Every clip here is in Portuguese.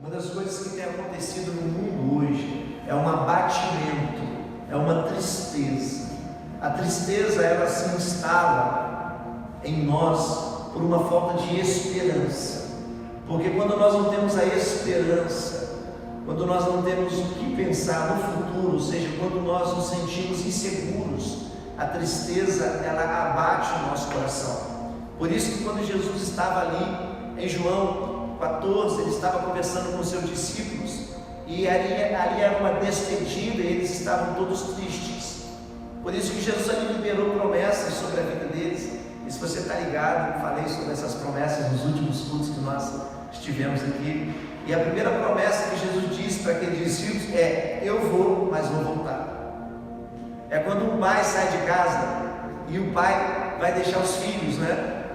Uma das coisas que tem acontecido no mundo hoje é um abatimento, é uma tristeza. A tristeza, ela se instala em nós por uma falta de esperança. Porque quando nós não temos a esperança, quando nós não temos o que pensar no futuro, ou seja, quando nós nos sentimos inseguros, a tristeza, ela abate o nosso coração. Por isso que quando Jesus estava ali em João 14, ele estava conversando com os seus discípulos, e ali era uma despedida, e eles estavam todos tristes. Por isso que Jesus ali liberou promessas sobre a vida deles. E se você está ligado, eu falei sobre essas promessas nos últimos cultos que nós estivemos aqui. E a primeira promessa que Jesus disse para aqueles discípulos é: eu vou, mas vou voltar. É quando um pai sai de casa e o pai vai deixar os filhos, né?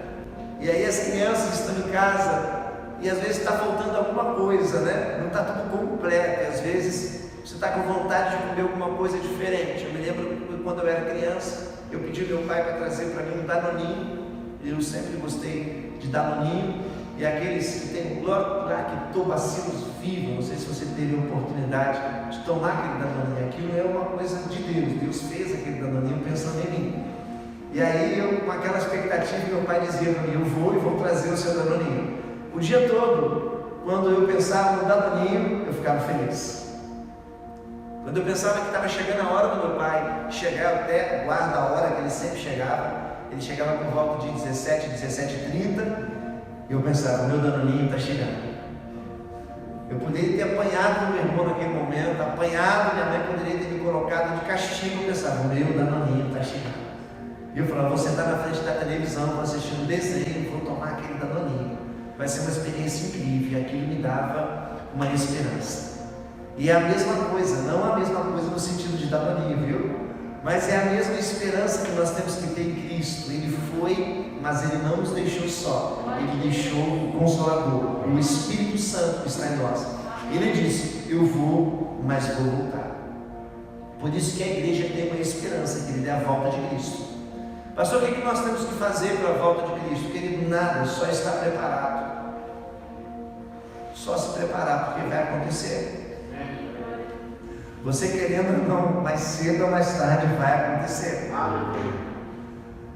E aí as crianças estão em casa e às vezes está faltando alguma coisa, né? Não está tudo completo. E às vezes você está com vontade de comer alguma coisa diferente. Eu me lembro que quando eu era criança, eu pedi ao meu pai para trazer para mim um danoninho. Eu sempre gostei de danoninho. E aqueles que têm lactobacilos vivos, não sei se você teve a oportunidade de tomar aquele danoninho. Aquilo é uma coisa de Deus. Deus fez aquele danoninho pensando em mim. E aí eu, com aquela expectativa, meu pai dizia para mim: eu vou e vou trazer o seu danoninho. O dia todo, quando eu pensava no danoninho, eu ficava feliz. Quando eu pensava que estava chegando a hora do meu pai chegar, até guarda a hora que ele sempre chegava, ele chegava por volta de 17h30, eu pensava: meu danoninho está chegando. Eu poderia ter apanhado meu irmão naquele momento, apanhado, minha mãe poderia ter me colocado de castigo. Eu pensava: meu danoninho está chegando. E eu falava: vou sentar na frente da televisão, vou assistir um desenho, vou tomar aquele danoninho. Vai ser uma experiência incrível. E aquilo me dava uma esperança. E é a mesma coisa, não a mesma coisa no sentido de danoninho, viu? Mas é a mesma esperança que nós temos que ter em Cristo. Ele foi, mas Ele não nos deixou só. Ele deixou o Consolador, o Espírito Santo que está em nós. Ele disse: eu vou, mas vou voltar. Por isso que a igreja tem uma esperança, que Ele é a volta de Cristo. Pastor, o que nós temos que fazer para a volta de Cristo? Querido, nada, só estar preparado. Só se preparar, porque vai acontecer. Você querendo ou não, mais cedo ou mais tarde vai acontecer.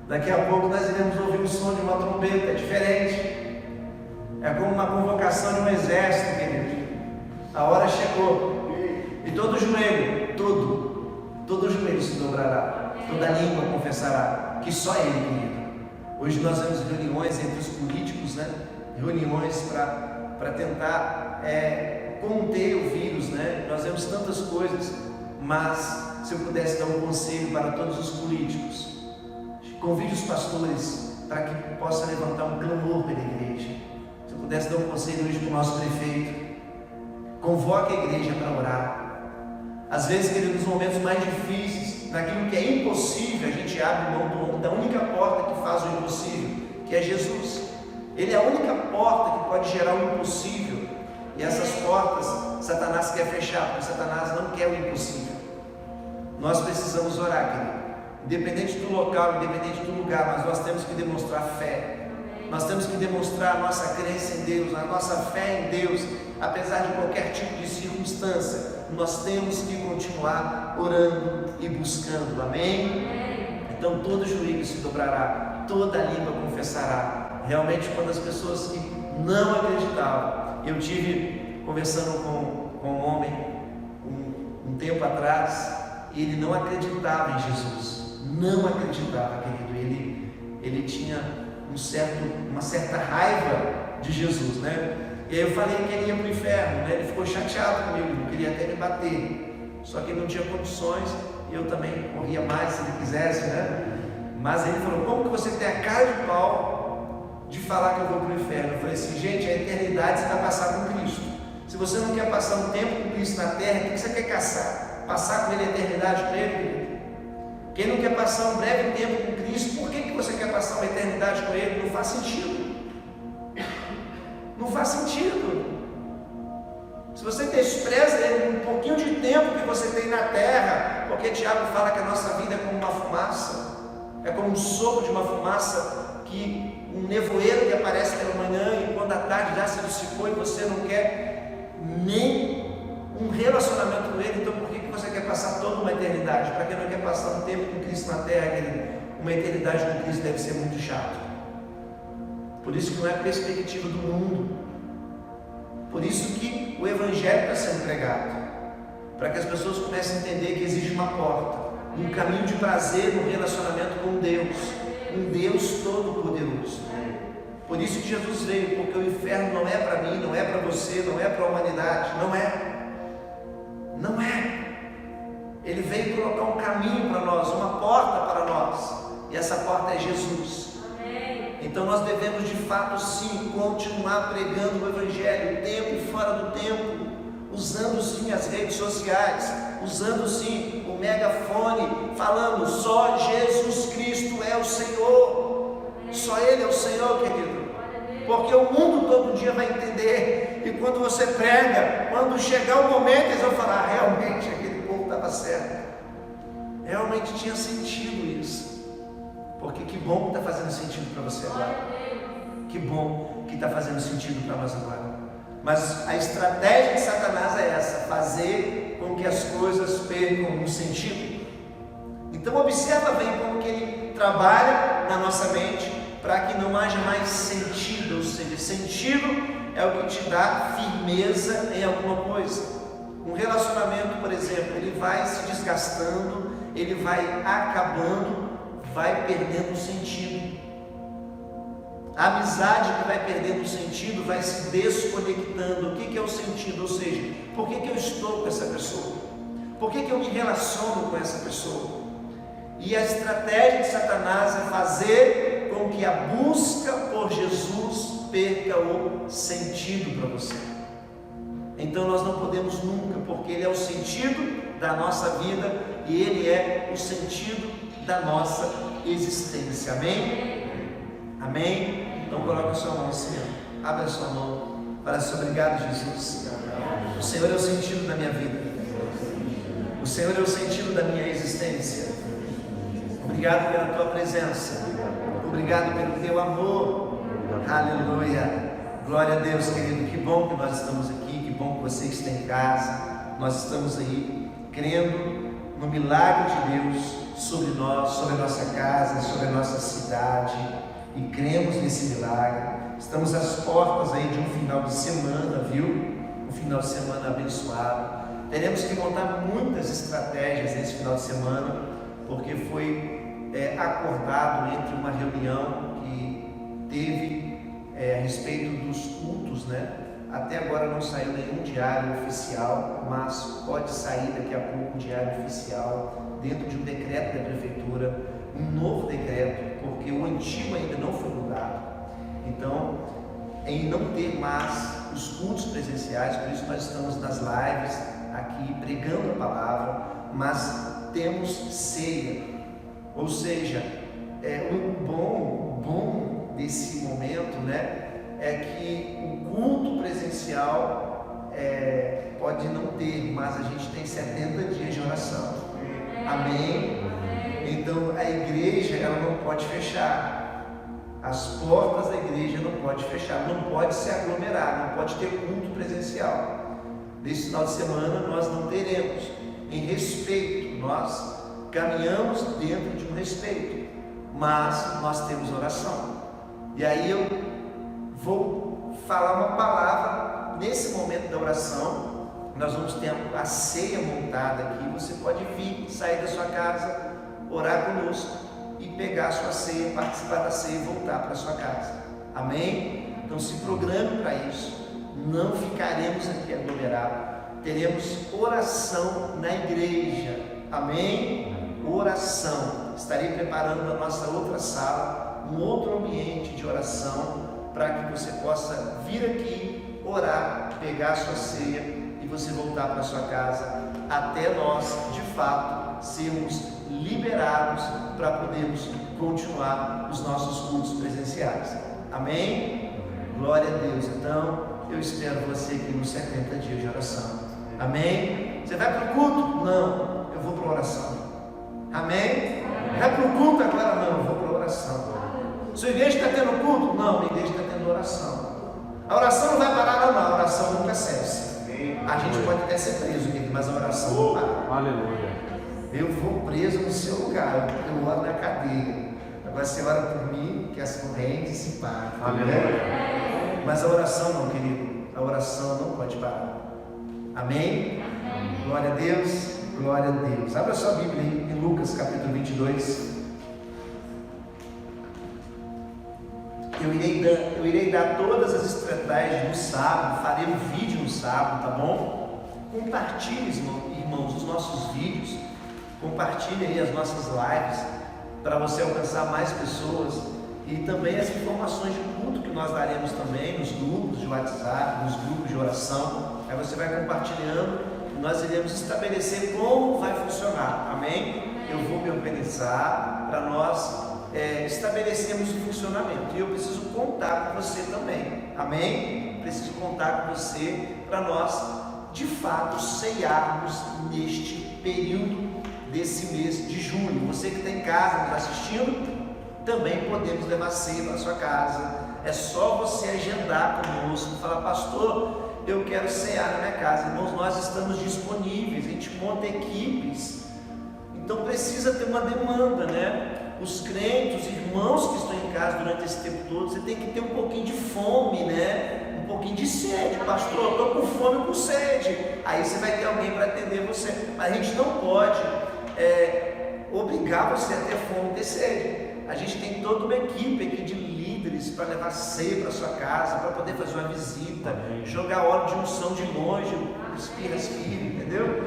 Daqui a pouco nós iremos ouvir o som de uma trombeta, é diferente. É como uma convocação de um exército, querido. A hora chegou. E todo joelho, todo joelho se dobrará. Toda língua confessará que só Ele, querido. Hoje nós vemos reuniões entre os políticos, né? Reuniões para tentar conter o vírus, né? Nós vemos tantas coisas, mas se eu pudesse dar um conselho para todos os políticos, convide os pastores para que possa levantar um clamor pela igreja. Se eu pudesse dar um conselho hoje para o nosso prefeito, convoque a igreja para orar. Às vezes, querido, nos momentos mais difíceis, naquilo que é impossível, a gente abre mão da única porta que faz o impossível, que é Jesus. Ele é a única porta que pode gerar o impossível. E essas portas, Satanás quer fechar, porque Satanás não quer o impossível. Nós precisamos orar, querido. Independente do local, independente do lugar, mas nós temos que demonstrar fé. Nós temos que demonstrar a nossa crença em Deus, a nossa fé em Deus, apesar de qualquer tipo de circunstância. Nós temos que continuar orando e buscando, amém? Então todo joelho se dobrará, toda língua confessará. Realmente, quando as pessoas que não acreditavam, eu tive conversando com um homem um tempo atrás, e ele não acreditava em Jesus, não acreditava, querido. Ele tinha uma certa raiva de Jesus, né? E aí eu falei que ele ia para o inferno, né? Ele ficou chateado comigo, ele queria até me bater, só que ele não tinha condições, e eu também corria mais se ele quisesse, né? Mas ele falou: como que você tem a cara de pau de falar que eu vou para o inferno? Eu falei assim: gente, a eternidade você vai passar com Cristo. Se você não quer passar um tempo com Cristo na terra, o que você quer caçar? Passar com Ele a eternidade com Ele? Quem não quer passar um breve tempo com Cristo, por que você quer passar uma eternidade com Ele? Não faz sentido. Não faz sentido. Se você despreza Ele um pouquinho de tempo que você tem na terra, porque Tiago fala que a nossa vida é como uma fumaça, é como um sopro de uma fumaça, um nevoeiro que aparece pela manhã e quando a tarde já se dissipou e você não quer eternidade. Para quem não quer passar um tempo com Cristo na terra, uma eternidade com Cristo deve ser muito chato. Por isso que não é a perspectiva do mundo. Por isso que o Evangelho está sendo pregado, para que as pessoas comecem a entender que existe uma porta, um caminho de prazer no relacionamento com Deus, um Deus todo-poderoso. Por isso que Jesus veio, porque o inferno não é para mim, não é para você, não é para a humanidade, não é. Ele veio colocar um caminho para nós, uma porta para nós, e essa porta é Jesus. Então nós devemos de fato sim continuar pregando o Evangelho, tempo e fora do tempo, usando sim as redes sociais, usando sim o megafone, falando só Jesus Cristo é o Senhor, só Ele é o Senhor, querido, porque o mundo todo dia vai entender, e quando você prega, quando chegar o momento eles vão falar, realmente aquele povo estava certo, realmente tinha sentido isso. Porque que bom que está fazendo sentido para você agora. Que bom que está fazendo sentido para nós agora. Mas a estratégia de Satanás é essa: fazer com que as coisas percam um sentido. Então observa bem como que ele trabalha na nossa mente para que não haja mais sentido. Ou seja, sentido é o que te dá firmeza em alguma coisa. Um relacionamento, por exemplo, ele vai se desgastando, ele vai acabando, vai perdendo sentido. A amizade que vai perdendo sentido vai se desconectando. O que é o sentido? Ou seja, por que eu estou com essa pessoa? Por que eu me relaciono com essa pessoa? E a estratégia de Satanás é fazer com que a busca por Jesus perca o sentido para você. Então nós não podemos nunca, porque Ele é o sentido da nossa vida e Ele é o sentido da nossa existência. Amém? Amém? Então coloca a sua mão assim, abre a sua mão, fala assim: obrigado, Jesus. O Senhor é o sentido da minha vida, o Senhor é o sentido da minha existência. Obrigado pela tua presença, obrigado pelo teu amor. Aleluia, glória a Deus, querido. Que bom que nós estamos aqui, que bom que você está em casa. Nós estamos aí crendo no milagre de Deus sobre nós, sobre a nossa casa, sobre a nossa cidade, e cremos nesse milagre. Estamos às portas aí de um final de semana, viu? Um final de semana abençoado. Teremos que montar muitas estratégias nesse final de semana, porque foi acordado entre uma reunião que teve a respeito dos cultos, né? Até agora não saiu nenhum diário oficial, mas pode sair daqui a pouco um diário oficial, dentro de um decreto da prefeitura, um novo decreto, porque o antigo ainda não foi mudado. Então, em não ter mais os cultos presenciais, por isso nós estamos nas lives aqui pregando a palavra, mas temos ceia. Ou seja, o bom desse momento, né, é que o culto presencial pode não ter, mas a gente tem 70 dias de oração. Amém? Então a igreja, ela não pode fechar, as portas da igreja não pode fechar, não pode se aglomerar, não pode ter culto presencial. Nesse final de semana nós não teremos, em respeito, nós caminhamos dentro de um respeito, mas nós temos oração. E aí eu vou falar uma palavra nesse momento da oração. Nós vamos ter a ceia montada aqui. Você pode vir, sair da sua casa, orar conosco e pegar a sua ceia, participar da ceia e voltar para a sua casa. Amém? Então se programe para isso. Não ficaremos aqui aglomerados. Teremos oração na igreja. Amém? Oração. Estarei preparando a nossa outra sala, um outro ambiente de oração, para que você possa vir aqui, orar, pegar a sua ceia e você voltar para a sua casa, até nós, de fato, sermos liberados para podermos continuar os nossos cultos presenciais. Amém? Glória a Deus. Então, eu espero você aqui nos 70 dias de oração. Amém? Você vai para o culto? Não, eu vou para a oração. Amém? Vai para o culto agora? Não, eu vou para a oração. Sua igreja está tendo culto? Não, minha igreja está tendo oração. A oração não vai parar, não, a oração nunca cessa. A gente pode até ser preso, mas a oração não para. Aleluia. Eu vou preso no seu lugar, eu oro na cadeia. Agora você ora por mim, que as correntes se partem. Né? Mas a oração não, querido, a oração não pode parar. Amém? Glória a Deus, glória a Deus. Abra sua Bíblia em Lucas capítulo 22. Eu irei dar todas as estratégias no sábado, farei um vídeo no sábado, tá bom? Compartilhe, irmãos, os nossos vídeos, compartilhe aí as nossas lives, para você alcançar mais pessoas, e também as informações de culto que nós daremos também nos grupos de WhatsApp, nos grupos de oração. Aí você vai compartilhando, e nós iremos estabelecer como vai funcionar, amém? Eu vou me organizar para nós estabelecemos o funcionamento, e eu preciso contar com você também, amém? Preciso contar com você para nós de fato ceiarmos neste período desse mês de julho. Você que está em casa nos assistindo, também podemos levar ceia para a sua casa. É só você agendar conosco, falar: pastor, eu quero cear na minha casa. Irmãos, nós estamos disponíveis, a gente monta equipes, então precisa ter uma demanda, né? Os crentes, os irmãos que estão em casa durante esse tempo todo, você tem que ter um pouquinho de fome, né? Um pouquinho de sede. Pastor, eu estou com fome, com sede. Aí você vai ter alguém para atender você. Mas a gente não pode obrigar você a ter fome e ter sede. A gente tem toda uma equipe aqui de líderes para levar ceia para sua casa, para poder fazer uma visita, jogar óleo de unção de longe, espirra, entendeu?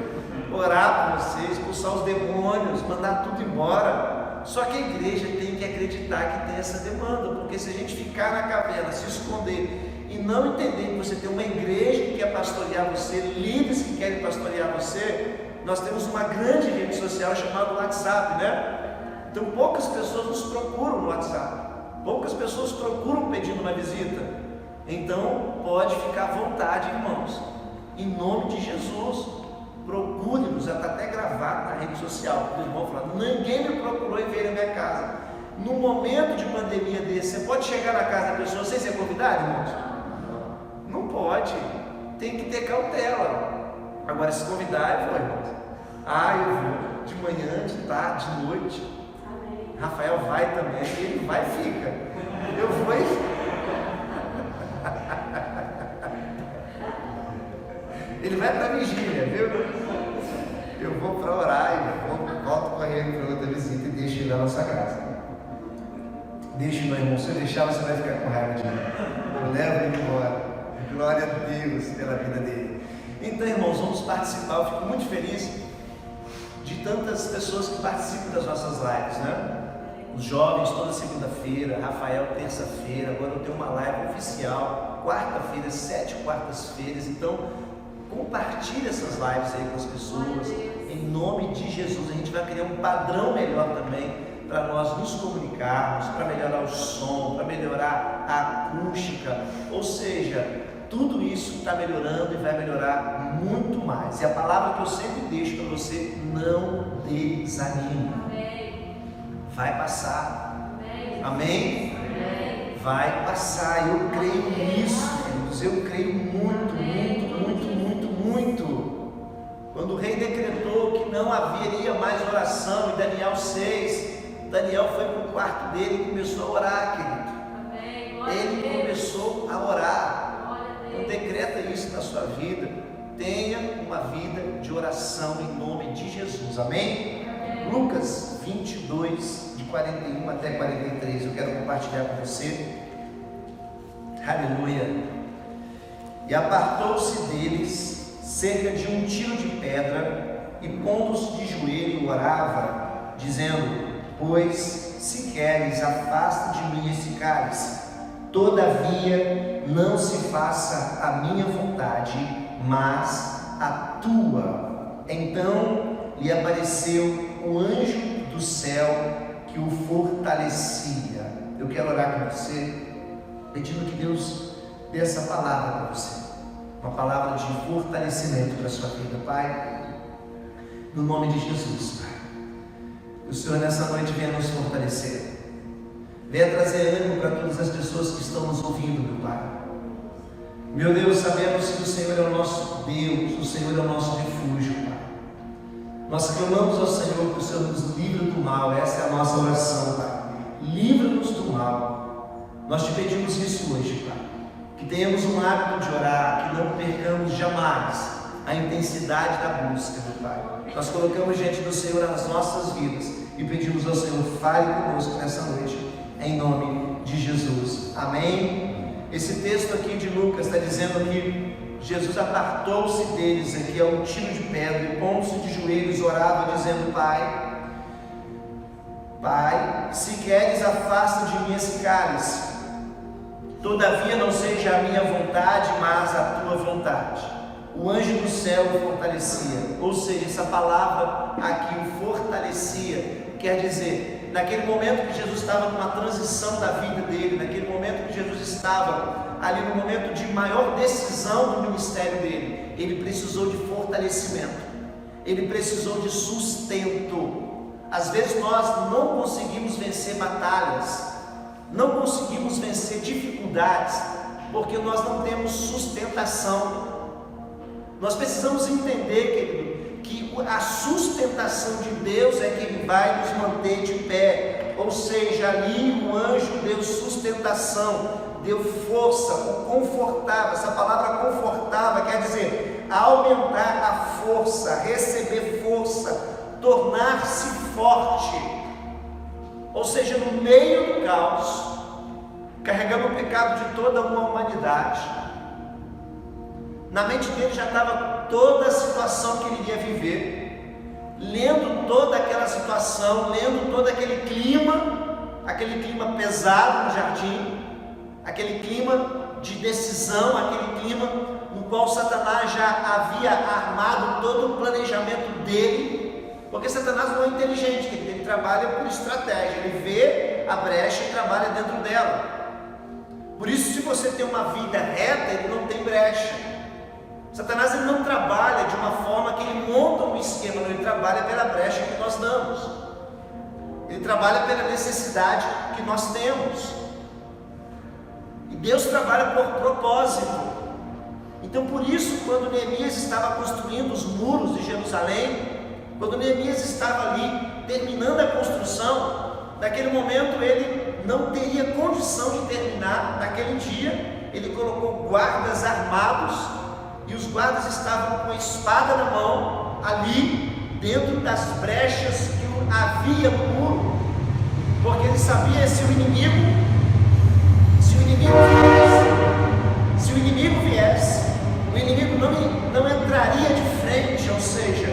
Orar por você, expulsar os demônios, mandar tudo embora. Só que a igreja tem que acreditar que tem essa demanda, porque se a gente ficar na caverna, se esconder e não entender que você tem uma igreja que quer pastorear você, líderes que querem pastorear você, nós temos uma grande rede social chamada WhatsApp, né? Então poucas pessoas nos procuram no WhatsApp, poucas pessoas procuram pedindo uma visita. Então pode ficar à vontade, irmãos, em nome de Jesus. Procure-nos, está até gravado na rede social. O irmão falou: ninguém me procurou e veio na minha casa. No momento de pandemia desse, você pode chegar na casa da pessoa sem ser convidado, irmãos? Não pode, tem que ter cautela. Agora, se convidar, eu vou, irmãos. Eu vou de manhã, de tarde, de noite. Rafael vai também, ele vai e fica. Eu vou e... Ele vai para a vigília, viu? Eu vou para orar e volto correndo para outra visita e deixo ele lá na nossa casa. Deixa meu irmão, se eu deixar você vai ficar com raiva de mim. Eu levo ele embora. Glória a Deus pela vida dele. Então, irmãos, vamos participar. Eu fico muito feliz de tantas pessoas que participam das nossas lives, né? Os jovens toda segunda-feira, Rafael terça-feira, agora eu tenho uma live oficial, quarta-feira, 7 quartas-feiras. Então, compartilhe essas lives aí com as pessoas, em nome de Jesus. A gente vai criar um padrão melhor também, para nós nos comunicarmos, para melhorar o som, para melhorar a acústica, ou seja, tudo isso está melhorando e vai melhorar muito mais. E a palavra que eu sempre deixo para você: não desanime. Vai passar. Amém? Vai passar. Eu creio nisso, queridos. Eu creio muito. Quando o rei decretou que não haveria mais oração, em Daniel 6, Daniel foi para o quarto dele e começou a orar, querido. Ele começou a orar. Então decreta isso na sua vida. Tenha uma vida de oração em nome de Jesus. Amém? Lucas 22, de 41 até 43, eu quero compartilhar com você. Aleluia. E apartou-se deles cerca de um tiro de pedra, e pondo-se de joelho orava, dizendo: pois, se queres, afasta de mim esse cálice, todavia não se faça a minha vontade, mas a tua. Então lhe apareceu um anjo do céu que o fortalecia. Eu quero orar com você, pedindo que Deus dê essa palavra para você, uma palavra de fortalecimento para a sua vida, Pai, no nome de Jesus, Pai. Que o Senhor nessa noite venha nos fortalecer, venha trazer ânimo para todas as pessoas que estão nos ouvindo, meu Pai. Meu Deus, sabemos que o Senhor é o nosso Deus, o Senhor é o nosso refúgio, Pai. Nós clamamos ao Senhor que o Senhor nos livre do mal. Essa é a nossa oração, Pai. Livra-nos do mal. Nós te pedimos isso hoje, Pai. Que tenhamos um hábito de orar, que não percamos jamais a intensidade da busca, meu Pai. Nós colocamos diante do Senhor as nossas vidas e pedimos ao Senhor, fale conosco nessa noite, em nome de Jesus. Amém? Esse texto aqui de Lucas está dizendo que Jesus apartou-se deles aqui a um tiro de pedra e pondo-se de joelhos orava dizendo: Pai, se queres, afasta de mim esse cálice. Todavia não seja a minha vontade, mas a tua vontade. O anjo do céu o fortalecia. Ou seja, essa palavra aqui, o fortalecia, quer dizer, naquele momento que Jesus estava numa transição da vida dele, naquele momento que Jesus estava ali no momento de maior decisão do ministério dele, ele precisou de fortalecimento, ele precisou de sustento. Às vezes nós não conseguimos vencer batalhas, não conseguimos vencer dificuldades, porque nós não temos sustentação. Nós precisamos entender, querido, que a sustentação de Deus é que vai nos manter de pé. Ou seja, ali o anjo deu sustentação, deu força, o confortava. Essa palavra confortava quer dizer aumentar a força, receber força, tornar-se forte. Ou seja, no meio do caos, carregando o pecado de toda uma humanidade, na mente dele já estava toda a situação que ele iria viver, lendo toda aquela situação, lendo todo aquele clima pesado no jardim, aquele clima de decisão, aquele clima no qual Satanás já havia armado todo o planejamento dele. Porque Satanás não é inteligente, ele trabalha por estratégia, ele vê a brecha e trabalha dentro dela. Por isso, se você tem uma vida reta, ele não tem brecha. Satanás ele não trabalha de uma forma que ele monta um esquema, ele trabalha pela brecha que nós damos. Ele trabalha pela necessidade que nós temos. E Deus trabalha por propósito. Então, por isso, quando Neemias estava construindo os muros de Jerusalém, quando Neemias estava ali terminando a construção, naquele momento ele não teria condição de terminar. Naquele dia ele colocou guardas armados, e os guardas estavam com a espada na mão, ali dentro das brechas que havia no muro, porque ele sabia se o inimigo viesse, o inimigo não entraria de frente, ou seja,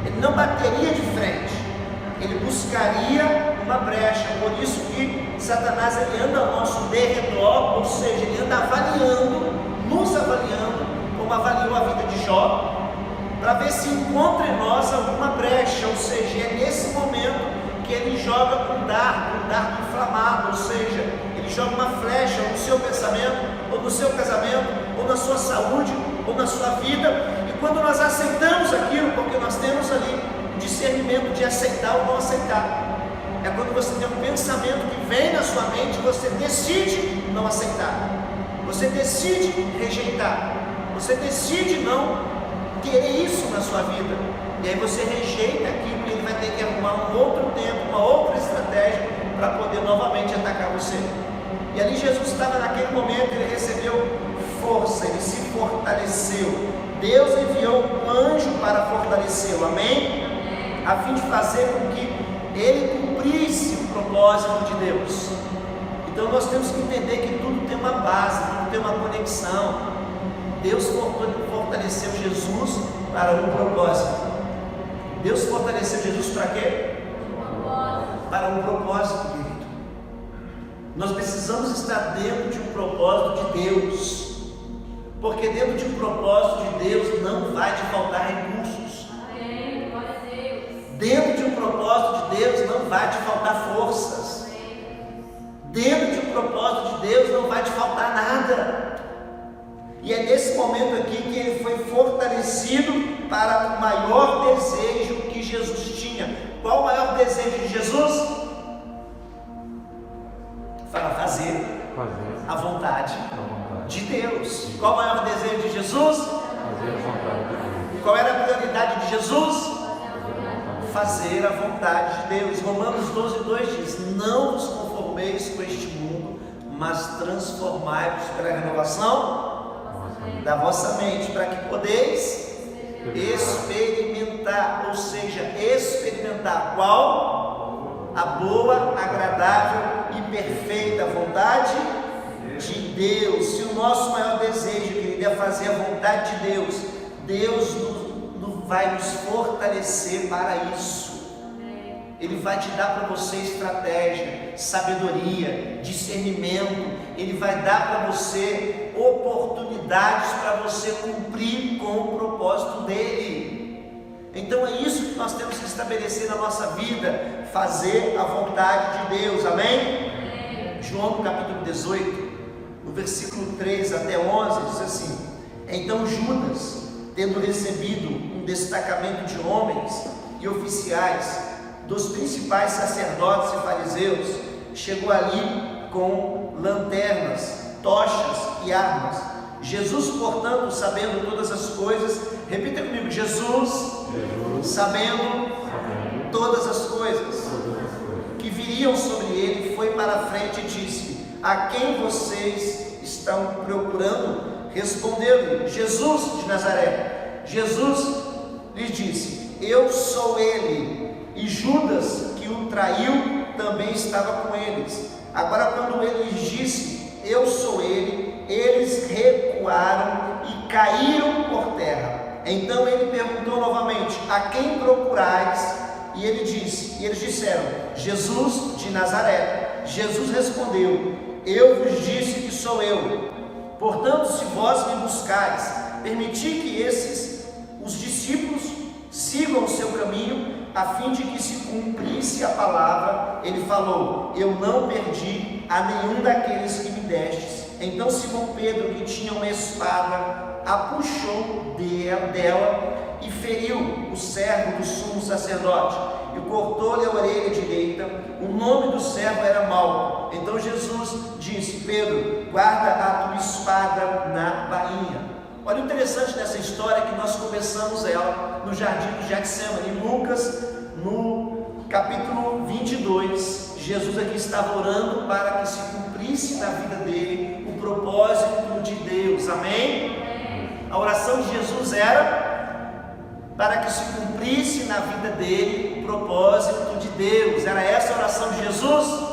ele não bateria de frente, ele buscaria uma brecha. Por isso que Satanás ele anda ao nosso derredor, ou seja, ele anda nos avaliando, como avaliou a vida de Jó, para ver se encontra em nós alguma brecha. Ou seja, é nesse momento que ele joga um dardo inflamado, ou seja, ele joga uma flecha no seu pensamento, ou no seu casamento, ou na sua saúde, ou na sua vida. E quando nós aceitamos aquilo, porque nós temos ali o discernimento de aceitar ou não aceitar, é quando você tem um pensamento que vem na sua mente, você decide não aceitar, você decide rejeitar, você decide não querer isso na sua vida, e aí você rejeita aquilo, e ele vai ter que arrumar um outro tempo, uma outra estratégia para poder novamente atacar você. E ali Jesus estava naquele momento, ele recebeu força, ele se fortaleceu. Deus enviou um anjo para fortalecê-lo, amém? A fim de fazer com que ele cumprisse o propósito de Deus. Então nós temos que entender que tudo tem uma base, tudo tem uma conexão. Deus fortaleceu Jesus para um propósito. Deus fortaleceu Jesus para quê? Para um propósito, querido. Nós precisamos estar dentro de um propósito de Deus, porque dentro de um propósito de Deus não vai te faltar recursos. Dentro de um propósito de Deus não vai te faltar forças. Dentro de um propósito de Deus não vai te faltar nada. E é nesse momento aqui que ele foi fortalecido para o maior desejo que Jesus tinha. Qual o maior desejo de Jesus? Para fazer a vontade de Deus. Qual o maior desejo de Jesus? Fazer a vontade de Deus. Qual era a prioridade de Jesus? fazer a vontade de Deus. Romanos 12:2 diz: não vos conformeis com este mundo, mas transformai-vos pela renovação da vossa mente, para que podeis experimentar, ou seja, experimentar qual? A boa, agradável e perfeita vontade de Deus. Se o nosso maior desejo, querido, é fazer a vontade de Deus, Deus vai nos fortalecer para isso. Ele vai te dar para você estratégia, sabedoria, discernimento. Ele vai dar para você oportunidades para você cumprir com o propósito dele. Então é isso que nós temos que estabelecer na nossa vida, fazer a vontade de Deus, amém? João no capítulo 18, no versículo 3 até 11, diz assim: então Judas, tendo recebido um destacamento de homens e oficiais dos principais sacerdotes e fariseus, chegou ali com lanternas, tochas e armas. Jesus, portanto, sabendo todas as coisas, repita comigo: Jesus sabendo todas as coisas que viriam sobre ele, foi para a frente e disse: a quem vocês estão procurando? Respondeu-lhe: Jesus de Nazaré. Jesus lhes disse: eu sou ele. E Judas, que o traiu, também estava com eles. Agora, quando ele lhes disse: eu sou ele, eles recuaram e caíram por terra. Então ele perguntou novamente: a quem procurais? E eles disseram: Jesus de Nazaré. Jesus respondeu: eu vos disse que sou eu. Portanto, se vós me buscais, permiti que os discípulos, sigam o seu caminho, a fim de que se cumprisse a palavra. Ele falou: eu não perdi a nenhum daqueles que me destes. Então Simão Pedro, que tinha uma espada, a puxou dela e feriu o servo do sumo sacerdote e cortou-lhe a orelha direita. O nome do servo era Malco. Então Jesus disse: Pedro, guarda a tua espada na bainha. Olha o interessante dessa história, que nós começamos ela no jardim do Getsemane. Em Lucas, no capítulo 22, Jesus aqui estava orando para que se cumprisse na vida dele o propósito de Deus, amém? A oração de Jesus era para que se cumprisse na vida dele o propósito de Deus. Era essa a oração de Jesus?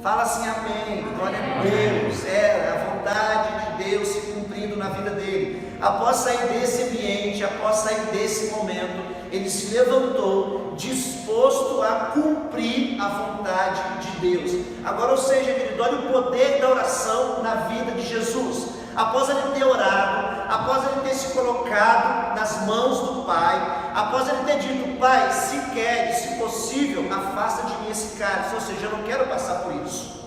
Fala assim, amém, glória a Deus. Era a vontade de Deus se cumprindo na vida dele. Após sair desse ambiente, após sair desse momento, ele se levantou disposto a cumprir a vontade de Deus. Agora, ou seja, querido, olha o poder da oração na vida de Jesus. Após ele ter orado, após ele ter se colocado nas mãos do Pai, após ele ter dito: Pai, se queres, se possível, afasta de mim esse cálice. Ou seja, eu não quero passar por isso.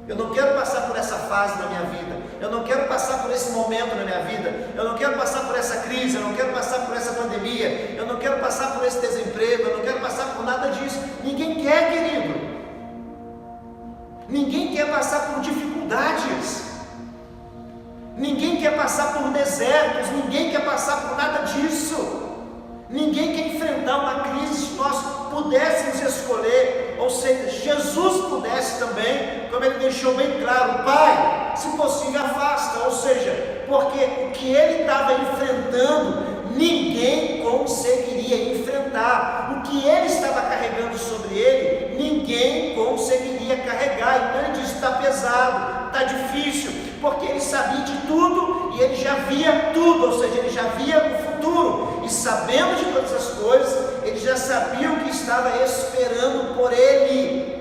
Eu não quero passar por essa fase da minha vida. Eu não quero passar por esse momento na minha vida. Eu não quero passar por essa crise. Eu não quero passar por essa pandemia. Eu não quero passar por esse desemprego. Eu não quero passar por nada disso. Ninguém quer, querido. Ninguém quer passar por dificuldades. Ninguém quer passar por desertos. Ninguém quer passar por nada disso. Ninguém quer enfrentar uma crise. Se nós pudéssemos escolher, ou seja, Jesus pudesse também, como ele deixou bem claro: Pai, se possível afasta. Ou seja, porque o que ele estava enfrentando, ninguém conseguiria enfrentar. O que ele estava carregando sobre ele, ninguém conseguiria carregar. Então ele disse: está pesado, está difícil, porque ele sabia de tudo e ele já via tudo, ou seja, ele já via o futuro, e sabendo de todas as coisas, ele já sabia o que estava esperando por ele.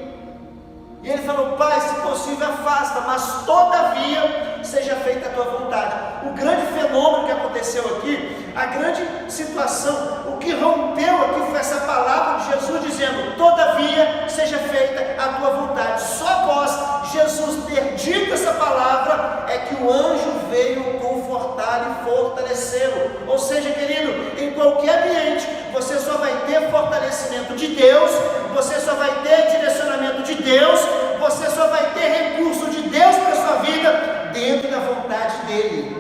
E ele falou: Pai, se possível afasta, mas todavia seja feita a tua vontade. O grande fenômeno que aconteceu aqui, a grande situação, o que rompeu aqui foi essa palavra de Jesus dizendo: todavia seja feita a tua vontade. Só após Jesus ter dito essa palavra é que o anjo veio confortar e fortalecê-lo. Ou seja, querido, em qualquer ambiente você só vai ter fortalecimento de Deus, você só vai ter direcionamento de Deus, você só vai ter recurso de Deus para a sua vida dentro da vontade dele.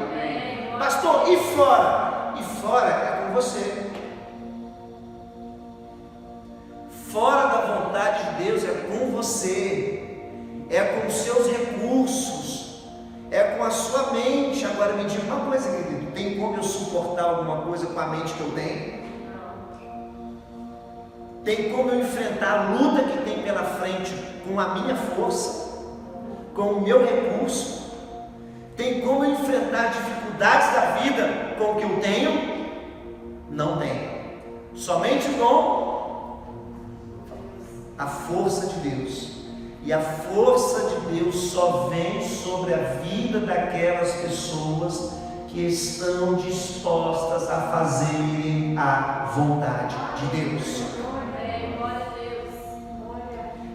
Pastor, e fora? E fora é com você. suportar alguma coisa com a mente que eu tenho? Tem como eu enfrentar a luta que tem pela frente com a minha força, com o meu recurso? Tem como eu enfrentar dificuldades da vida com o que eu tenho? Não tem. Somente com a força de Deus. E a força de Deus só vem sobre a vida daquelas pessoas que estão dispostas a fazerem a vontade de Deus.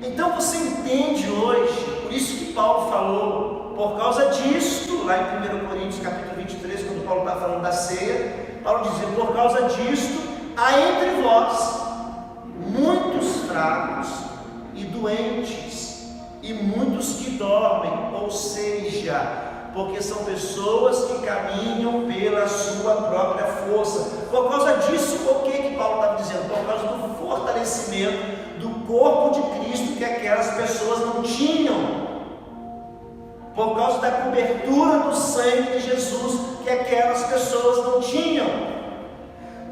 Então você entende hoje, por isso que Paulo falou, por causa disto, lá em 1 Coríntios capítulo 23, quando Paulo está falando da ceia, Paulo dizia, por causa disto, há entre vós muitos fracos e doentes, e muitos que dormem, ou seja, porque são pessoas que caminham pela sua própria força. Por causa disso, o que Paulo estava dizendo? Por causa do fortalecimento do corpo de Cristo que aquelas pessoas não tinham, por causa da cobertura do sangue de Jesus que aquelas pessoas não tinham.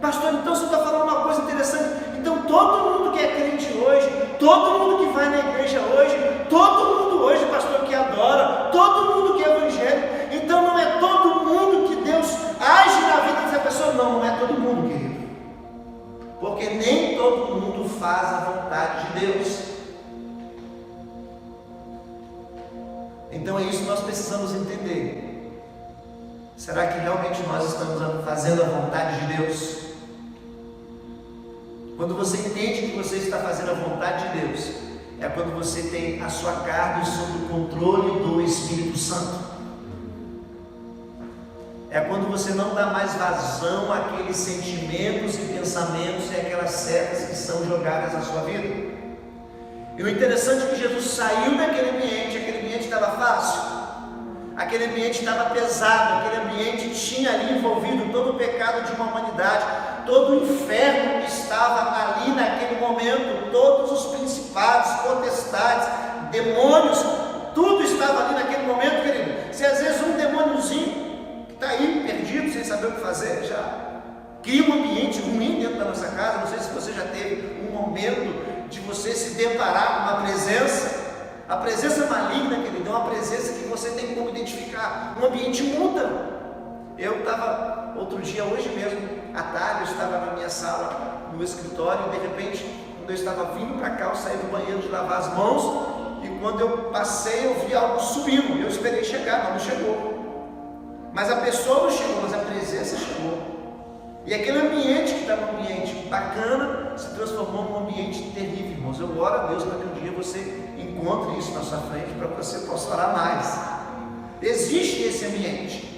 Pastor, então você está falando uma coisa interessante. Então todo mundo que é crente hoje, todo mundo que vai na igreja hoje, todo mundo hoje, pastor, que adora, todo mundo que é evangélico, então não é todo mundo que Deus age na vida dessa pessoa? Não, não é todo mundo, querido, porque nem todo mundo faz a vontade de Deus. Então é isso que nós precisamos entender. Será que realmente nós estamos fazendo a vontade de Deus? Quando você entende que você está fazendo a vontade de Deus, é quando você tem a sua carne sob o controle do Espírito Santo. É quando você não dá mais vazão àqueles sentimentos e pensamentos e aquelas setas que são jogadas na sua vida. E o interessante é que Jesus saiu daquele ambiente estava fácil, aquele ambiente estava pesado, aquele ambiente tinha ali envolvido todo o pecado de uma humanidade, todo o inferno estava ali naquele momento, todos os principados, potestades, demônios, tudo estava ali naquele momento, querido. Se às vezes um demôniozinho que está aí perdido, sem saber o que fazer, já cria um ambiente ruim dentro da nossa casa. Não sei se você já teve um momento de você se deparar com uma presença. A presença maligna, querido, é uma presença que você tem como identificar. O ambiente muda. Eu estava outro dia, hoje mesmo, à tarde, eu estava na minha sala, no meu escritório, e de repente, quando eu estava vindo para cá, eu saí do banheiro de lavar as mãos, e quando eu passei, eu vi algo subindo. Eu esperei chegar, mas não chegou. Mas a pessoa não chegou, mas a presença chegou. E aquele ambiente que estava um ambiente bacana, se transformou num ambiente terrível, irmãos. Eu oro a Deus para que um dia você encontre isso na sua frente, para que você possa orar mais. Existe esse ambiente.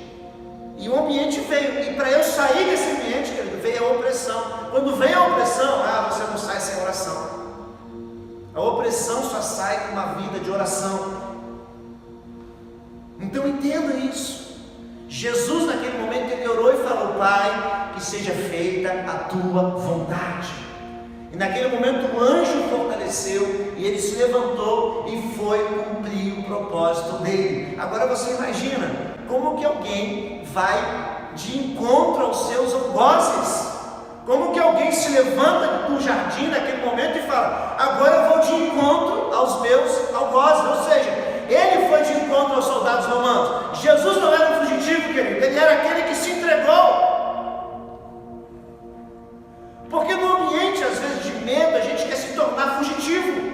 E o ambiente veio, e para eu sair desse ambiente, querido, veio a opressão. Quando vem a opressão, você não sai sem oração. A opressão só sai com uma vida de oração. Então entenda isso. Jesus naquele momento ele orou e falou: Pai, que seja feita a tua vontade. E naquele momento o anjo fortaleceu e ele se levantou e foi cumprir o propósito dele. Agora você imagina como que alguém vai de encontro aos seus algozes. Como que alguém se levanta do jardim naquele momento e fala: agora eu vou de encontro aos meus algozes. Ou seja, ele foi de encontro aos soldados romanos. Jesus não era um fugitivo, querido, ele era aquele que se entregou. Porque no ambiente, às vezes, de medo, a gente quer se tornar fugitivo.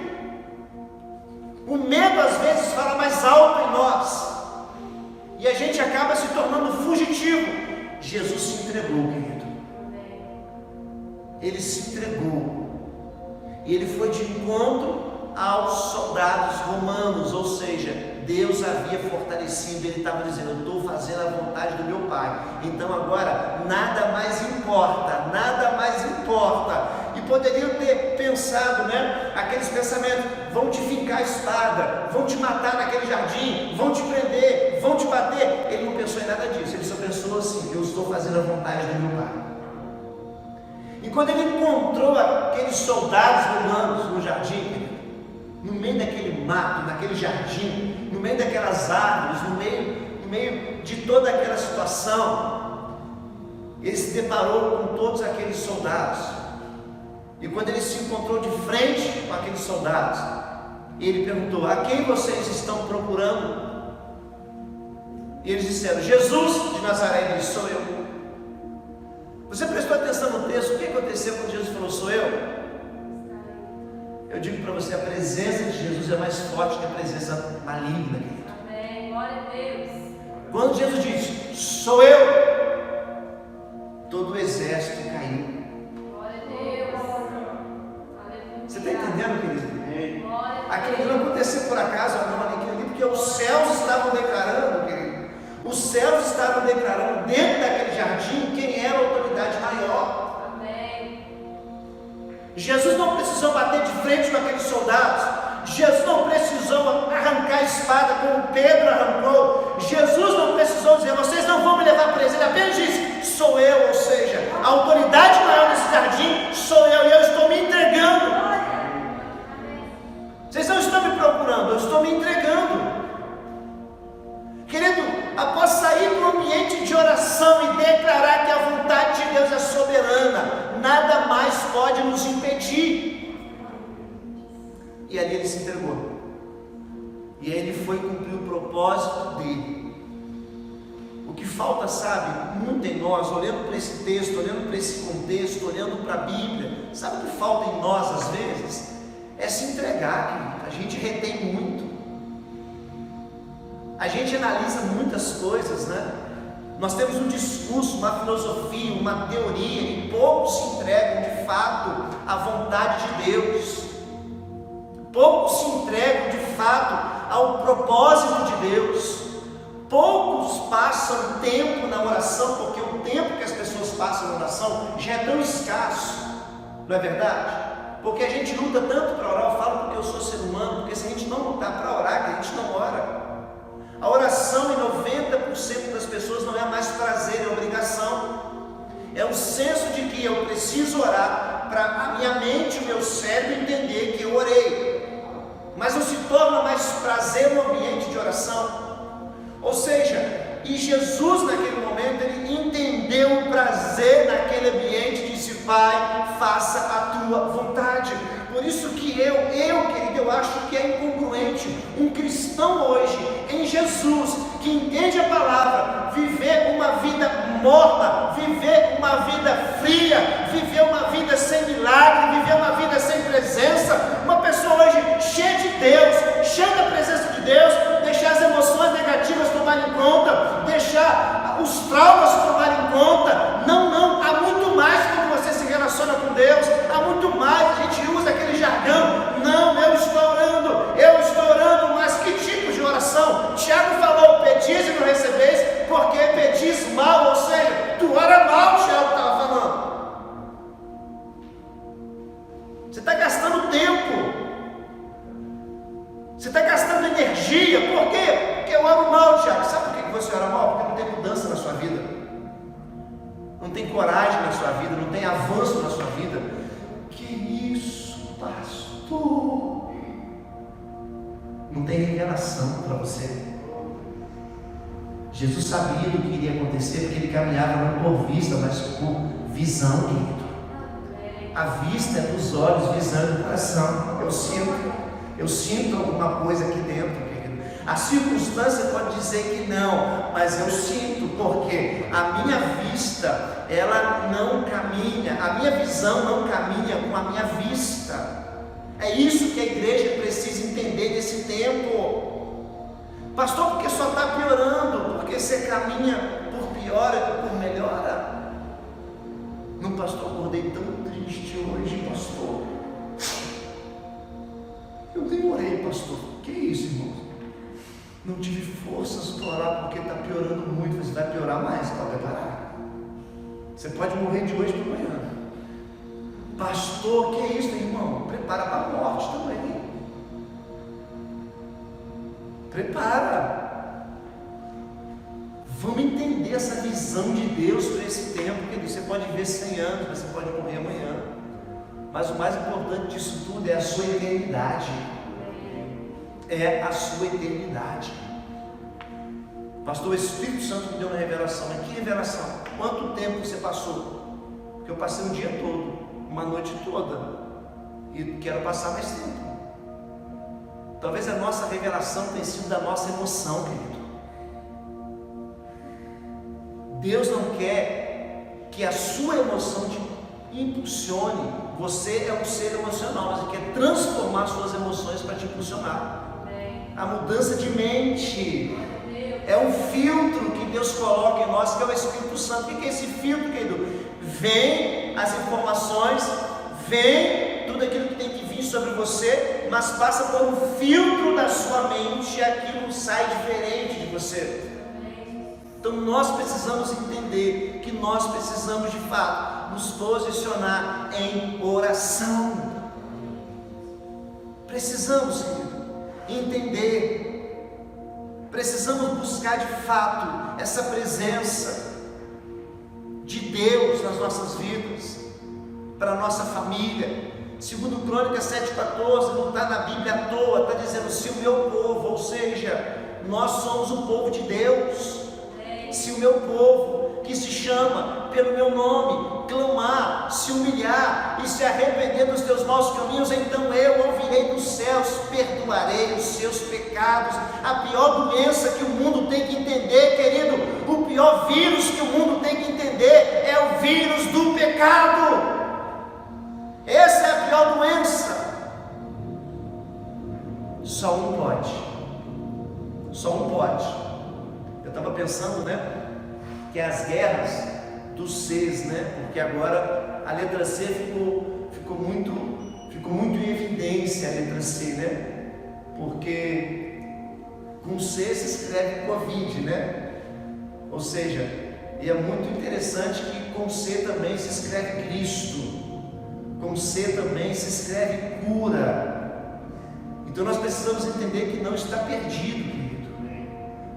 O medo, às vezes, fala mais alto em nós. E a gente acaba se tornando fugitivo. Jesus se entregou, querido. Ele se entregou. E ele foi de encontro aos soldados romanos, ou seja, Deus havia fortalecido, ele estava dizendo: eu estou fazendo a vontade do meu Pai, então agora nada mais importa, nada mais importa. E poderiam ter pensado, aqueles pensamentos: vão te fincar a espada, vão te matar naquele jardim, vão te prender, vão te bater. Ele não pensou em nada disso, ele só pensou assim: eu estou fazendo a vontade do meu Pai. E quando ele encontrou aqueles soldados romanos no jardim, no meio daquele mato, naquele jardim, no meio daquelas árvores, no meio de toda aquela situação, ele se deparou com todos aqueles soldados. E quando ele se encontrou de frente com aqueles soldados, ele perguntou: a quem vocês estão procurando? E eles disseram: Jesus de Nazaré. Ele disse: sou eu. Você prestou atenção no texto? O que aconteceu quando Jesus falou: sou eu? Eu digo para você, a presença de Jesus é mais forte que a presença maligna, querido. Amém, glória a Deus. Quando Jesus disse: sou eu, todo o exército caiu. Glória a Deus. Você está entendendo, querido? Glória a Aquilo Deus. não aconteceu por acaso, não, porque os céus estavam declarando, querido. Os céus estavam declarando dentro daquele jardim quem era a autoridade maior. Amém. Jesus não precisou bater de frente com aqueles soldados. Jesus não precisou arrancar a espada como Pedro arrancou. Jesus não precisou dizer: vocês não vão me levar preso. Ele apenas disse: sou eu. Ou seja, a autoridade maior nesse jardim sou eu, e eu estou me entregando. Vocês não estão me procurando, eu estou me entregando. Querido, após sair do ambiente de oração e declarar que a vontade de Deus é soberana, nada mais pode nos impedir. E ali ele se entregou. E aí ele foi cumprir o propósito dele. O que falta, sabe, muito em nós, olhando para esse texto, olhando para esse contexto, olhando para a Bíblia, sabe o que falta em nós às vezes? É se entregar, querido. A gente retém muito. A gente analisa muitas coisas, né? Nós temos um discurso, uma filosofia, uma teoria, e poucos se entregam de fato à vontade de Deus. Poucos se entregam de fato ao propósito de Deus. Poucos passam tempo na oração, porque o tempo que as pessoas passam na oração já é tão escasso, não é verdade? Porque a gente luta tanto para orar. Eu falo porque eu sou ser humano, porque se a gente não lutar para orar, que a gente não ora. A oração em 90% das pessoas não é mais prazer, é obrigação. É o senso de que eu preciso orar para a minha mente, o meu cérebro entender que eu orei. Mas não se torna mais prazer no ambiente de oração. Ou seja, e Jesus naquele momento, ele entendeu o prazer naquele ambiente e disse: Pai, faça a tua vontade. Por isso que querido, eu acho que é incongruente um cristão hoje, em Jesus, que entende a palavra, viver uma vida morna, viver uma vida fria, viver uma vida sem milagre, viver uma vida sem presença. Uma pessoa hoje cheia de Deus, cheia da presença de Deus, deixar as emoções negativas tomarem conta, deixar os traumas tomarem conta. Não, há muito mais quando você se relaciona com Deus, há muito mais. A gente usa aquele jargão: não, eu estou orando, mas que tipo de oração? Tiago falou: pedis e não recebeis, porque pedis mal. Ou seja, tu ora mal. Tiago estava falando. Você está gastando tempo, você está gastando energia. Por quê? Porque eu oro mal, Tiago. Sabe por que você ora mal? Porque não tem mudança na sua vida, não tem coragem na sua vida, não tem avanço na sua vida. Que isso, pastor? Não tem revelação para você. Jesus sabia do que iria acontecer, porque ele caminhava não por vista, mas por visão, querido. A vista é dos olhos, visão é do coração. Eu sinto alguma coisa aqui dentro, querido. A circunstância pode dizer que não, mas eu sinto, porque a minha vista, ela não caminha, a minha visão não caminha com a minha vista. É isso que a igreja precisa entender nesse tempo. Pastor, porque só está piorando, porque você caminha por piora e por melhora. Não, pastor, acordei tão triste hoje, pastor. Eu nem orei, pastor. Que isso, irmão? Não tive forças para orar porque está piorando muito. Você vai piorar mais, pode parar. Você pode morrer de hoje para amanhã. Pastor, que isso, irmão? Prepara para a morte também. Prepara. Vamos entender essa visão de Deus para esse tempo, que você pode viver 100 anos, mas você pode morrer amanhã. Mas o mais importante disso tudo é a sua eternidade. É a sua eternidade. Pastor, o Espírito Santo me deu uma revelação. Mas que revelação? quanto tempo você passou? Porque eu passei um dia todo, uma noite toda, e quero passar mais tempo. Talvez a nossa revelação tenha sido da nossa emoção, querido. Deus não quer que a sua emoção te impulsione. Você é um ser emocional, mas Ele quer transformar suas emoções para te impulsionar. A mudança de mente é um filtro que Deus coloca em nós, que é o Espírito Santo. O que é esse filtro, querido? Vem as informações, vem tudo aquilo que tem que vir sobre você, mas passa por um filtro da sua mente e aquilo sai diferente de você. Então nós precisamos entender que nós precisamos de fato nos posicionar em oração. Precisamos, querido, entender. Precisamos buscar de fato essa presença de Deus nas nossas vidas, para a nossa família. Segundo Crônicas 7,14, não está na Bíblia à toa, está dizendo: se o meu povo, ou seja, nós somos o povo de Deus. Se o meu povo, que se chama pelo meu nome, clamar, se humilhar e se arrepender dos teus maus caminhos, então eu ouvirei dos céus, perdoarei os seus pecados. A pior doença que o mundo tem que entender, querido, o pior vírus que o mundo tem que entender é o vírus do pecado. Essa é a pior doença. Só um pode. Só um pode. Eu estava pensando, que as guerras dos Cs, porque agora a letra C ficou muito em evidência, a letra C, porque com C se escreve Covid, ou seja, e é muito interessante que com C também se escreve Cristo, com C também se escreve cura. Então nós precisamos entender que não está perdido, querido.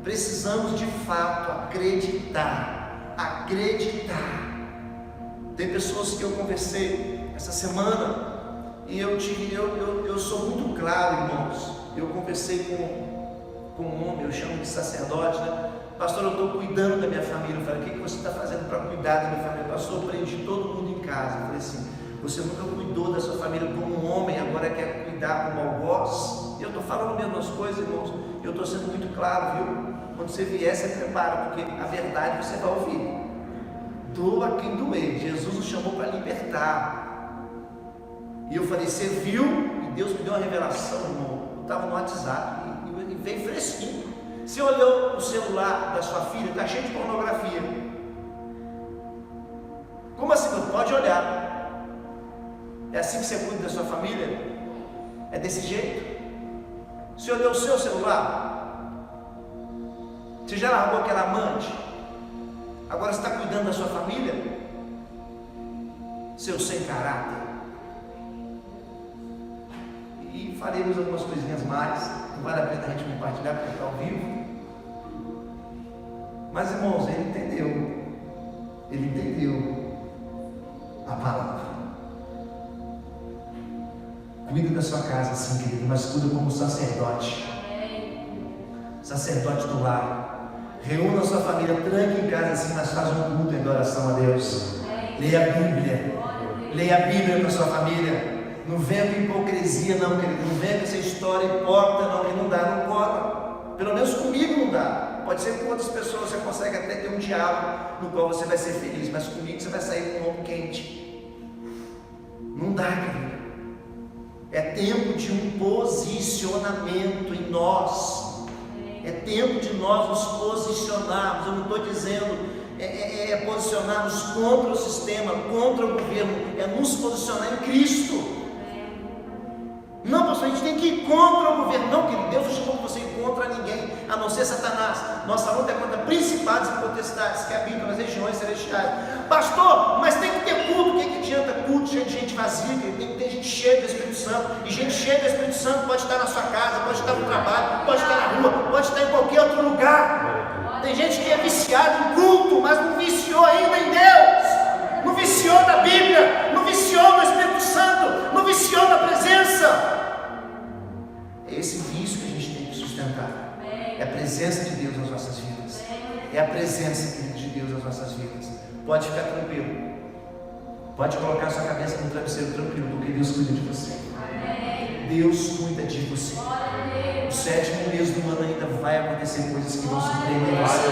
Precisamos de fato acreditar. Tem pessoas que eu conversei essa semana e eu sou muito claro, irmãos. Eu conversei com um homem, eu chamo de sacerdote, pastor, eu estou cuidando da minha família. Eu falei: o que você está fazendo para cuidar da minha família? Pastor, eu prendi todo mundo em casa. Eu falei assim: você nunca cuidou da sua família como um homem, agora quer cuidar como algoz? E eu estou falando mesmas coisas, irmãos. Eu estou sendo muito claro, viu? Quando você vier, você prepara, porque a verdade você vai ouvir. Doa quem doer. Jesus nos chamou para libertar. E eu falei: você viu? E Deus me deu uma revelação, irmão. Eu estava no WhatsApp e veio fresquinho. Você olhou o celular da sua filha, está cheio de pornografia. Como assim? Pode olhar. É assim que você cuida da sua família? É desse jeito? Você olhou o seu celular? Você já largou aquela amante? Agora você está cuidando da sua família? Seu sem caráter. E faremos algumas coisinhas mais. Não vale a pena a gente compartilhar porque está ao vivo. Mas, irmãos, ele entendeu. Ele entendeu a palavra. Cuida da sua casa, sim, querido, mas cuida como sacerdote. Sacerdote do lar. Reúna a sua família, tranque em casa assim, mas faz um culto em adoração a Deus. Leia a Bíblia. Leia a Bíblia para a sua família. Não venha com hipocrisia, não, querido. Não venha com essa história hipócrita, não, que não dá, não cola. Pelo menos comigo não dá. Pode ser que com outras pessoas você consegue até ter um diálogo no qual você vai ser feliz, mas comigo você vai sair com um ombro quente. Não dá, querido. É tempo de um posicionamento em nós. É tempo de nós nos posicionarmos. Eu não estou dizendo posicionarmos contra o sistema, contra o governo. É nos posicionar em Cristo. Não, pastor, a gente tem que ir contra o governo. Não, querido, Deus não chamou você ir contra ninguém, a não ser Satanás. Nossa luta é contra principados e potestades que habitam nas regiões celestiais. Pastor, mas tem que ter culto. O que adianta culto cheio de gente vazia? Tem que ter gente cheia do Espírito Santo. E gente cheia do Espírito Santo pode estar na sua casa, pode estar no trabalho, pode estar na rua, pode estar em qualquer outro lugar. Tem gente que é viciada em culto, mas não viciou ainda em Deus. Não viciou na Bíblia, não viciou no Espírito Santo, não viciou na presença. É esse vício que a gente tem que sustentar. É a presença de Deus nas nossas vidas. É a presença de Deus nas nossas vidas. Pode ficar tranquilo. Pode colocar sua cabeça no travesseiro tranquilo, porque Deus cuida de você. Deus cuida de você. O 7º mês do ano ainda vai acontecer coisas que vão surpreender você.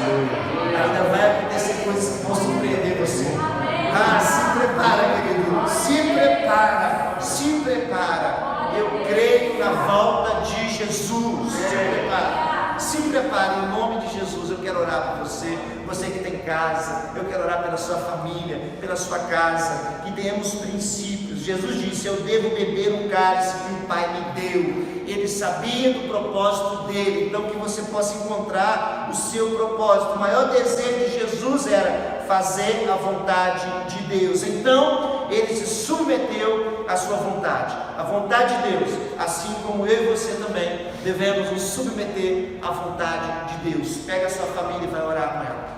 Ainda vai acontecer coisas que vão surpreender você. Se prepara, querido. Se prepara. Se prepara. Eu creio na volta de Jesus. Se prepara. Se prepare em nome de Jesus. Eu quero orar por você, você que tem casa. Eu quero orar pela sua família, pela sua casa, que tenhamos princípios. Jesus disse: eu devo beber um cálice que o Pai me deu. Ele sabia do propósito dele, então que você possa encontrar o seu propósito. O maior desejo de Jesus era fazer a vontade de Deus. Então ele se submeteu à sua vontade, à vontade de Deus, assim como eu e você também devemos nos submeter à vontade de Deus. Pega a sua família e vai orar com ela.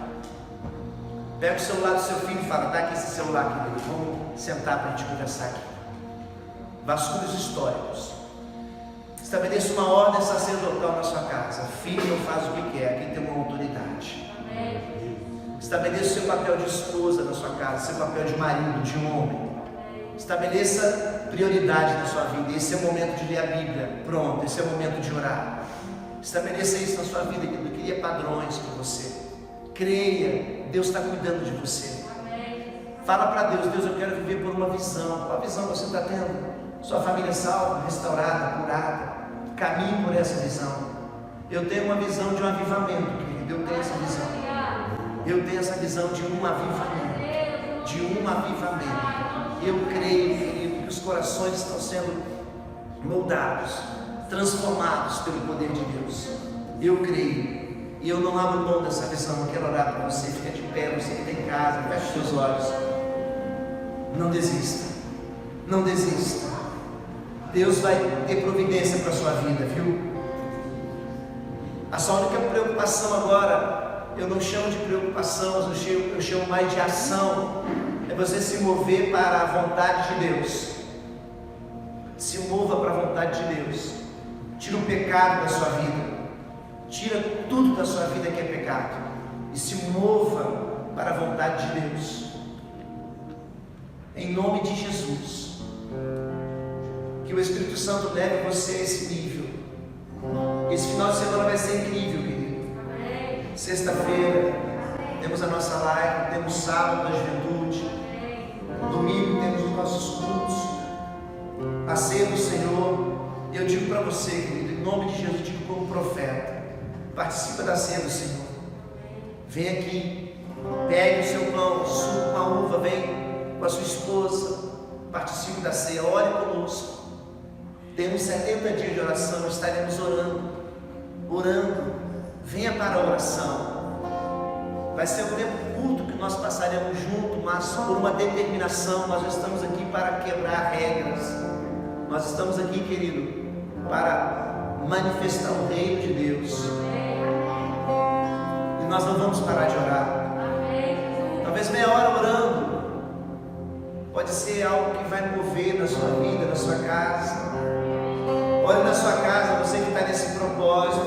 Pega o celular do seu filho e fala: dá aqui esse celular, querido, vamos sentar para a gente conversar aqui. Vasculhos históricos. Estabeleça uma ordem sacerdotal na sua casa. Filho não faz o que quer, aqui tem uma autoridade. Estabeleça o seu papel de esposa na sua casa, seu papel de marido, de homem. Estabeleça prioridade na sua vida. Esse é o momento de ler a Bíblia. Pronto, esse é o momento de orar. Estabeleça isso na sua vida, querido. Cria padrões para você. Creia, Deus está cuidando de você. Fala para Deus: Deus, eu quero viver por uma visão. Qual visão você está tendo? Sua família salva, restaurada, curada. Caminhe por essa visão. Eu tenho uma visão de um avivamento, querido. Eu tenho essa visão. Eu tenho essa visão de um avivamento. De um avivamento. Eu creio, querido, que os corações estão sendo moldados, transformados pelo poder de Deus. Eu creio. E eu não abro mão dessa visão. Eu quero orar para você. Fica de pé, você que tem casa, feche seus olhos. Não desista. Não desista. Deus vai ter providência para a sua vida, viu? A sua única preocupação agora, eu não chamo de preocupação, eu chamo mais de ação. É você se mover para a vontade de Deus. Se mova para a vontade de Deus. Tira o pecado da sua vida. Tira tudo da sua vida que é pecado. E se mova para a vontade de Deus. Em nome de Jesus. Que o Espírito Santo leve você a esse nível. Esse final de semana vai ser incrível, querido. Sexta-feira temos a nossa live, temos sábado da juventude. Domingo temos os nossos cultos. A ceia do Senhor. Eu digo para você, querido, em nome de Jesus, digo como profeta: participa da ceia do Senhor. Vem aqui, pegue o seu pão, suco com a uva, vem com a sua esposa, participe da ceia, ore conosco. Temos 70 dias de oração, estaremos orando. Venha para a oração. Vai ser um tempo curto que nós passaremos juntos, mas por uma determinação. Nós estamos aqui para quebrar regras. Nós estamos aqui, querido, para manifestar o reino de Deus. E nós não vamos parar de orar. Talvez meia hora orando pode ser algo que vai mover na sua vida, na sua casa. Olhe na sua casa, você que está nesse propósito,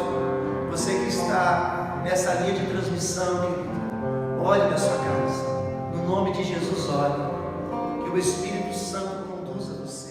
você que está nessa linha de transmissão, querido. Olhe na sua casa, no nome de Jesus, olhe, que o Espírito Santo conduza você.